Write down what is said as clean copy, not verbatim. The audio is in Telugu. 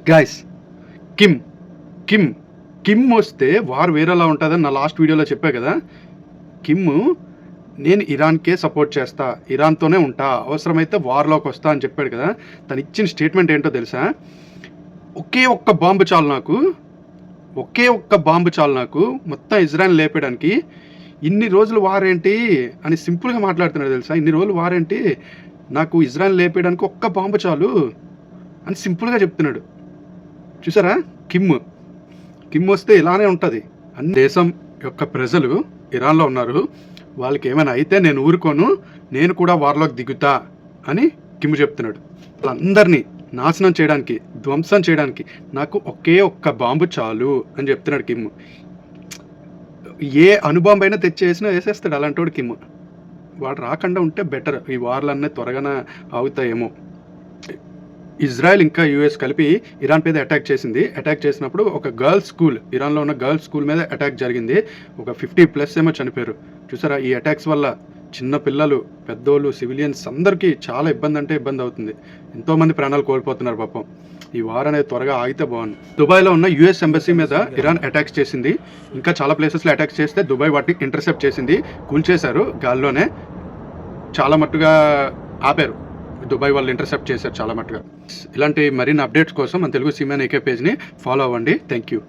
గాయ్స్, కిమ్ కిమ్ కిమ్ వస్తే వార్ వేరేలా ఉంటుందని నా లాస్ట్ వీడియోలో చెప్పా కదా. కిమ్ నేను ఇరాన్కే సపోర్ట్ చేస్తా, ఇరాన్తోనే ఉంటా, అవసరమైతే వార్లోకి వస్తా అని చెప్పాడు కదా. తను ఇచ్చిన స్టేట్మెంట్ ఏంటో తెలుసా? ఒకే ఒక్క బాంబు చాలు నాకు, ఒకే ఒక్క బాంబు చాలు నాకు మొత్తం ఇజ్రాయెల్ లేపేయడానికి. ఇన్ని రోజులు వారేంటి అని సింపుల్గా మాట్లాడుతున్నాడు తెలుసా. ఇన్ని రోజులు వారేంటి, నాకు ఇజ్రాయెల్ లేపేయడానికి ఒక్క బాంబు చాలు అని సింపుల్గా చెప్తున్నాడు. చూసారా? కిమ్ వస్తే ఇలానే ఉంటుంది. అన్ని దేశం యొక్క ప్రజలు ఇరాన్లో ఉన్నారు, వాళ్ళకి ఏమైనా అయితే నేను ఊరుకోను, నేను కూడా వార్లోకి దిగుతా అని కిమ్ చెప్తున్నాడు. వాళ్ళందరినీ నాశనం చేయడానికి, ధ్వంసం చేయడానికి నాకు ఒకే ఒక్క బాంబు చాలు అని చెప్తున్నాడు కిమ్. ఏ అణుబాంబు అయినా తెచ్చేసినా వేసేస్తాడు అలాంటి కిమ్. వాడు రాకుండా ఉంటే బెటర్, ఈ వార్లన్నీ త్వరగానే ఆగుతాయేమో. ఇజ్రాయెల్ ఇంకా యూఎస్ కలిపి ఇరాన్ మీద అటాక్ చేసింది. అటాక్ చేసినప్పుడు ఒక గర్ల్స్ స్కూల్, ఇరాన్లో ఉన్న గర్ల్స్ స్కూల్ మీద అటాక్ జరిగింది. ఒక 50+ ఏమో చనిపోయారు. చూసారా? ఈ అటాక్స్ వల్ల చిన్న పిల్లలు, పెద్దోళ్ళు, సివిలియన్స్ అందరికీ చాలా ఇబ్బంది అంటే ఇబ్బంది అవుతుంది. ఎంతోమంది ప్రాణాలు కోల్పోతున్నారు పాపం. ఈ వార్ అనేది త్వరగా ఆగితే బాగుంది. దుబాయ్లో ఉన్న యుఎస్ ఎంబసీ మీద ఇరాన్ అటాక్స్ చేసింది. ఇంకా చాలా ప్లేసెస్లో అటాక్స్ చేస్తే దుబాయ్ వాటిని ఇంటర్సెప్ట్ చేసింది, కూల్చేశారు గాల్లోనే. చాలా మట్టుగా ఆపారు, దుబాయ్ వాళ్ళు ఇంటర్సెప్ట్ చేశారు చాలా మట్టుగా. ఇలాంటి మరిన్ని అప్డేట్స్ కోసం మన తెలుగు సీమెన్ ఏకే పేజ్ని ఫాలో అవ్వండి. Thank you.